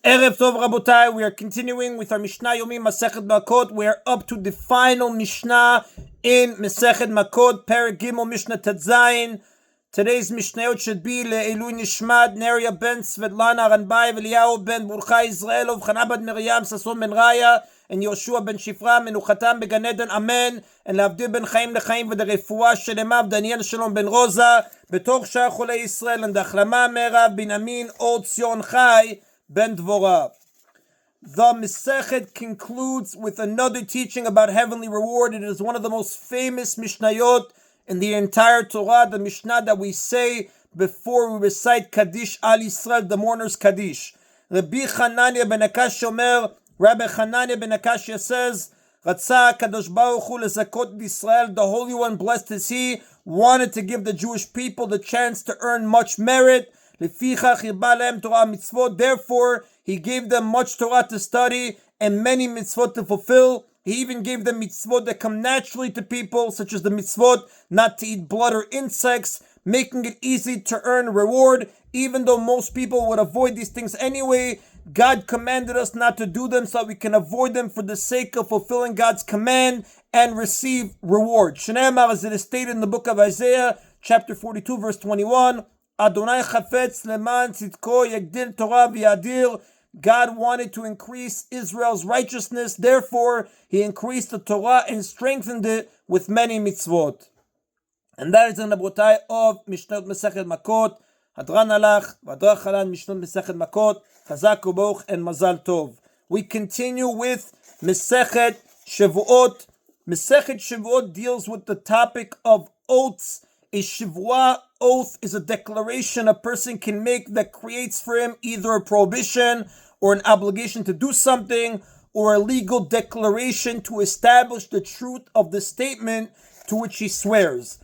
Erev Tov Rabotai, we are continuing with our Mishna Yomi, Masechet Makkot. We are up to the final Mishnah in Masechet Makkot, Perek Gimel, Mishnah Tetzayin. Today's Mishnayot should be Le'elu Nishmat, Neria ben Svetlana Ranbai, Eliyahu ben Burcha Israelov, Chana bat Miriam, Sason ben Raya, and Yoshua ben Shifra, Menuchatam began Eden, Amen, and Lavdir ben Chaim lechaim, v'derefua shelemav, Daniel Shalom ben Rosa, Betoch Shah Cholei Israel, and Achlama Merav bin Amin, Od Zion Chai, ben Dvorah. The Masechet concludes with another teaching about heavenly reward. It is one of the most famous Mishnayot in the entire Torah, the Mishnah that we say before we recite Kaddish Al Yisrael, the mourner's Kaddish. Rabbi Hanania ben Akash Rabbi Hanania ben Akashia says, Ratzah Kadosh Baruch Hu lezakot Yisrael, the Holy One, blessed is He, wanted to give the Jewish people the chance to earn much merit. Therefore, He gave them much Torah to study and many mitzvot to fulfill. He even gave them mitzvot that come naturally to people, such as the mitzvot not to eat blood or insects, making it easy to earn reward. Even though most people would avoid these things anyway, God commanded us not to do them so we can avoid them for the sake of fulfilling God's command and receive reward. Shneimar, as it is stated in the book of Isaiah, chapter 42, verse 21, Adonai chafetz leman tzidko yagdil Torah v'yadir. God wanted to increase Israel's righteousness, therefore He increased the Torah and strengthened it with many mitzvot. And that is the Rabotai of Mishnah Masechet Makkot. Hadran alach, v'adrach halan Mishnah Masechet Makkot, Chazak u'Baruch and Mazal Tov. We continue with Masechet Shevuot. Masechet Shevuot deals with the topic of oaths. A Shevuah oath is a declaration a person can make that creates for him either a prohibition or an obligation to do something, or a legal declaration to establish the truth of the statement to which he swears.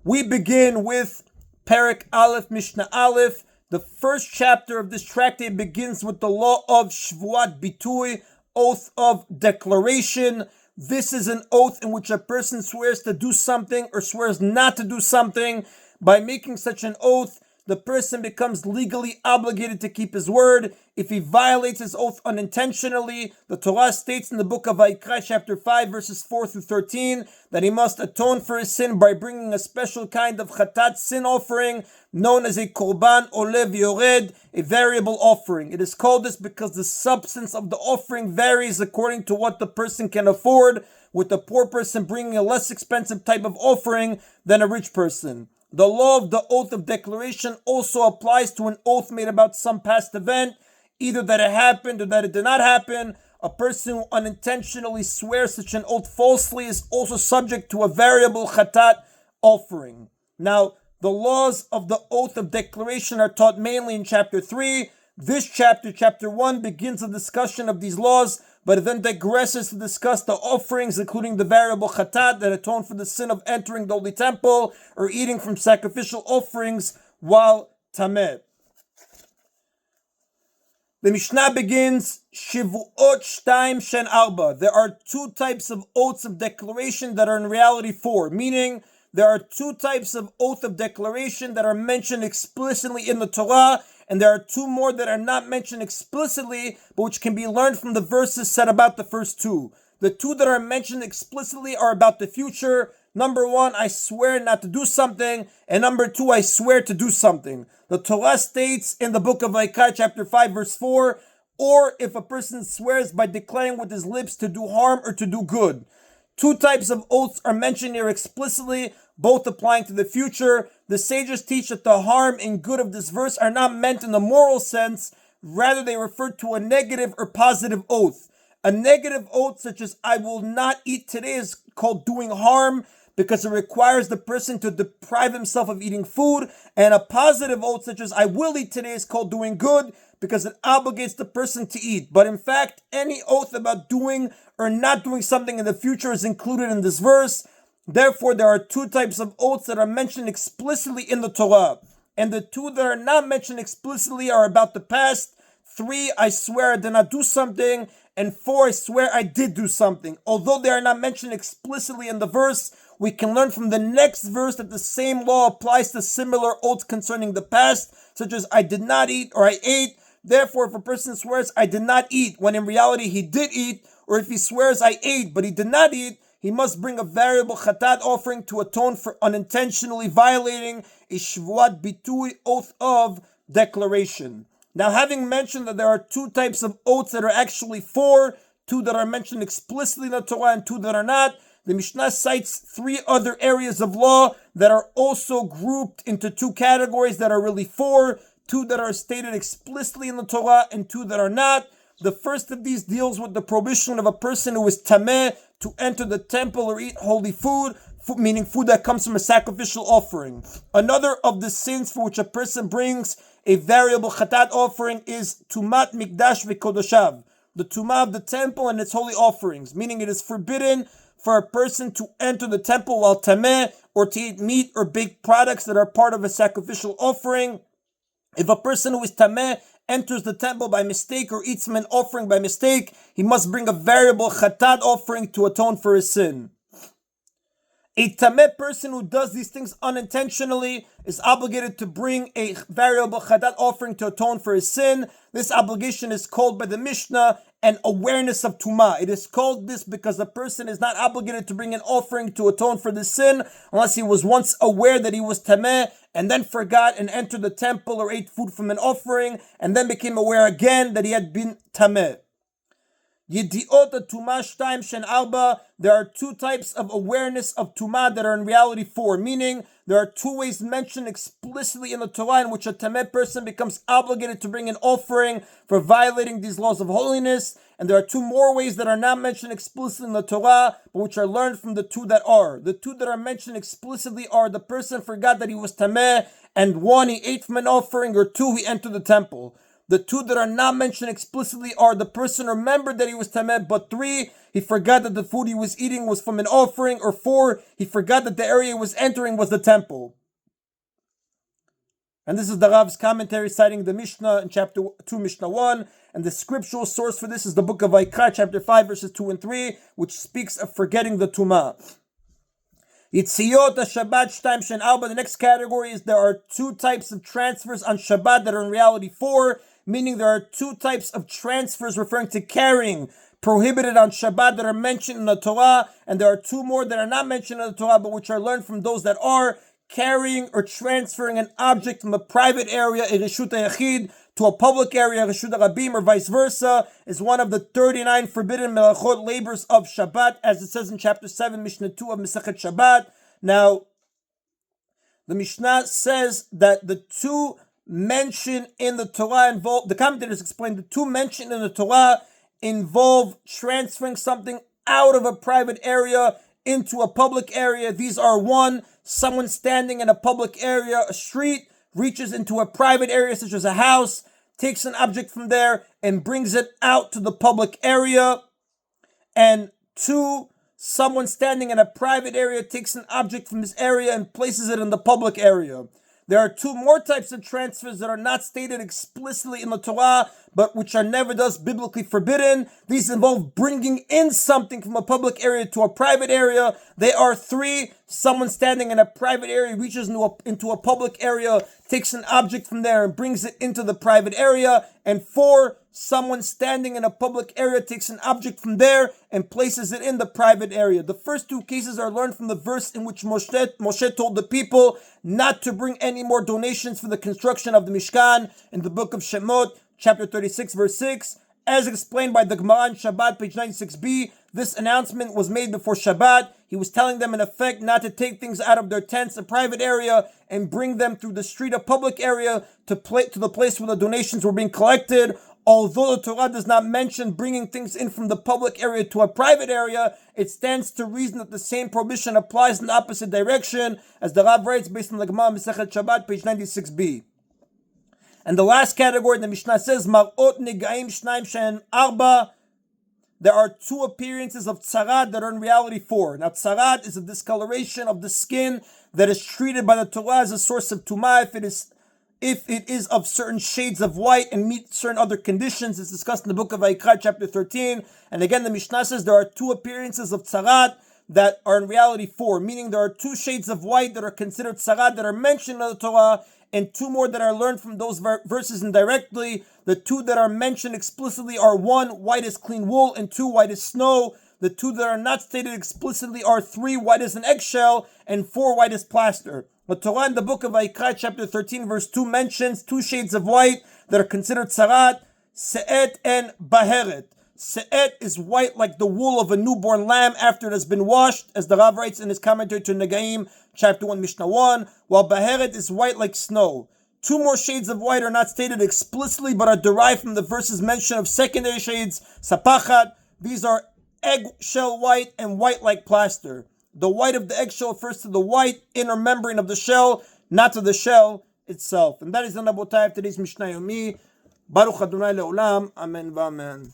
We begin with Perek Aleph, Mishnah Aleph. The first chapter of this tractate begins with the law of Shevuat Bitui, oath of declaration. This is an oath in which a person swears to do something or swears not to do something. By making such an oath, the person becomes legally obligated to keep his word. If he violates his oath unintentionally, the Torah states in the book of Vayikra, chapter 5, verses 4 through 13, that he must atone for his sin by bringing a special kind of chatat, sin offering, known as a korban olev yored, a variable offering. It is called this because the substance of the offering varies according to what the person can afford, with the poor person bringing a less expensive type of offering than a rich person. The law of the oath of declaration also applies to an oath made about some past event, either that it happened or that it did not happen. A person who unintentionally swears such an oath falsely is also subject to a variable chatat offering. Now, the laws of the oath of declaration are taught mainly in chapter 3. This chapter, chapter 1, begins a discussion of these laws, but it then digresses to discuss the offerings, including the variable chatat that atone for the sin of entering the Holy Temple or eating from sacrificial offerings while tameh. The Mishnah begins, Shevuot Shtaim Shen Arba. There are two types of oaths of declaration that are in reality four, meaning there are two types of oath of declaration that are mentioned explicitly in the Torah, and there are two more that are not mentioned explicitly, but which can be learned from the verses said about the first two. The two that are mentioned explicitly are about the future. Number one, I swear not to do something, and number two, I swear to do something. The Torah states in the book of Vayikra, chapter 5, verse 4, or if a person swears by declaring with his lips to do harm or to do good. Two types of oaths are mentioned here explicitly, both applying to the future. The sages teach that the harm and good of this verse are not meant in the moral sense, rather they refer to a negative or positive oath. A negative oath such as I will not eat today is called doing harm because it requires the person to deprive himself of eating food, and a positive oath such as I will eat today is called doing good because it obligates the person to eat. But in fact, any oath about doing or not doing something in the future is included in this verse. Therefore, there are two types of oaths that are mentioned explicitly in the Torah. And the two that are not mentioned explicitly are about the past. 3, I swear I did not do something. And 4, I swear I did do something. Although they are not mentioned explicitly in the verse, we can learn from the next verse that the same law applies to similar oaths concerning the past, such as I did not eat or I ate. Therefore, if a person swears, I did not eat, when in reality he did eat, or if he swears, I ate, but he did not eat, he must bring a variable chatat offering to atone for unintentionally violating a Shevuot bitui, oath of declaration. Now, having mentioned that there are two types of oaths that are actually four, two that are mentioned explicitly in the Torah and two that are not, the Mishnah cites three other areas of law that are also grouped into two categories that are really four, two that are stated explicitly in the Torah and two that are not. The first of these deals with the prohibition of a person who is tameh to enter the temple or eat holy food, meaning food that comes from a sacrificial offering. Another of the sins for which a person brings a variable chatat offering is tumat mikdash v'kodoshav, the tumah of the temple and its holy offerings, meaning it is forbidden for a person to enter the temple while tameh or to eat meat or baked products that are part of a sacrificial offering. If a person who is tameh enters the temple by mistake or eats from an offering by mistake, he must bring a variable chatat offering to atone for his sin. A tameh person who does these things unintentionally is obligated to bring a variable chatat offering to atone for his sin. This obligation is called by the Mishnah an awareness of tumah. It is called this because a person is not obligated to bring an offering to atone for the sin unless he was once aware that he was tameh and then forgot and entered the temple or ate food from an offering and then became aware again that he had been tameh. Yediot Tumah Shtaim Shen Arba. There are two types of awareness of Tumah that are in reality four, meaning there are two ways mentioned explicitly in the Torah in which a Tameh person becomes obligated to bring an offering for violating these laws of holiness, and there are two more ways that are not mentioned explicitly in the Torah, but which are learned from the two that are. The two that are mentioned explicitly are the person forgot that he was Tameh, and one, he ate from an offering, or two, he entered the temple. The two that are not mentioned explicitly are the person remembered that he was tameh, but three, he forgot that the food he was eating was from an offering, or four, he forgot that the area he was entering was the temple. And this is the Rav's commentary citing the Mishnah in chapter 2, Mishnah 1, and the scriptural source for this is the book of Vayikra, chapter 5, verses 2 and 3, which speaks of forgetting the Tumah. Yitziyot Shabbat Shtaim Shen Arba. The next category is there are two types of transfers on Shabbat that are in reality four, meaning there are two types of transfers referring to carrying prohibited on Shabbat that are mentioned in the Torah, and there are two more that are not mentioned in the Torah but which are learned from those that are. Carrying or transferring an object from a private area, a Reshut HaYachid, to a public area, Reshut HaRabim, or vice versa, is one of the 39 forbidden melachot labors of Shabbat, as it says in chapter 7, Mishnah 2 of Masechet Shabbat. Now, the Mishnah says that the two mentioned in the Torah involve, the commentators explain, the two mentioned in the Torah involve transferring something out of a private area into a public area. These are one, someone standing in a public area, a street, reaches into a private area such as a house, takes an object from there and brings it out to the public area. And two, someone standing in a private area takes an object from this area and places it in the public area. There are two more types of transfers that are not stated explicitly in the Torah, but which are nevertheless biblically forbidden. These involve bringing in something from a public area to a private area. They are three. Someone standing in a private area reaches into a public area, takes an object from there and brings it into the private area. And four, someone standing in a public area takes an object from there and places it in the private area. The first two cases are learned from the verse in which Moshe told the people not to bring any more donations for the construction of the Mishkan in the book of Shemot, chapter 36, verse 6. As explained by the Gemara in Shabbat, page 96b, this announcement was made before Shabbat. He was telling them in effect not to take things out of their tents, a private area, and bring them through the street, a public area, to the place where the donations were being collected. Although the Torah does not mention bringing things in from the public area to a private area, it stands to reason that the same prohibition applies in the opposite direction, as the Rav writes based on the Gemara Masechet Shabbat, page 96b. And the last category, the Mishnah says, Mar'ot Negaim Shnaim Shen Arba. There are two appearances of tzarat that are in reality four. Now, tzarat is a discoloration of the skin that is treated by the Torah as a source of tumah if it is of certain shades of white and meet certain other conditions. It's discussed in the book of Vayikra, chapter 13. And again, the Mishnah says there are two appearances of tzarat that are in reality four, meaning there are two shades of white that are considered tzarat that are mentioned in the Torah, and two more that are learned from those verses indirectly. The two that are mentioned explicitly are 1, white as clean wool, and 2, white as snow. The two that are not stated explicitly are 3, white as an eggshell, and 4, white as plaster. The Torah in the book of Vayikra, chapter 13, verse 2 mentions 2 shades of white that are considered tzarat, se'et and baheret. Se'et is white like the wool of a newborn lamb after it has been washed, as the Rav writes in his commentary to Negaim, chapter 1, Mishnah 1, while baheret is white like snow. 2 more shades of white are not stated explicitly, but are derived from the verses mentioned of secondary shades, sapachat. These are eggshell white and white like plaster. The white of the eggshell refers to the white inner membrane of the shell, not to the shell itself. And that is the Rabotai of today's Mishna Yomi. Baruch Adonai Le'olam. Amen v'amen.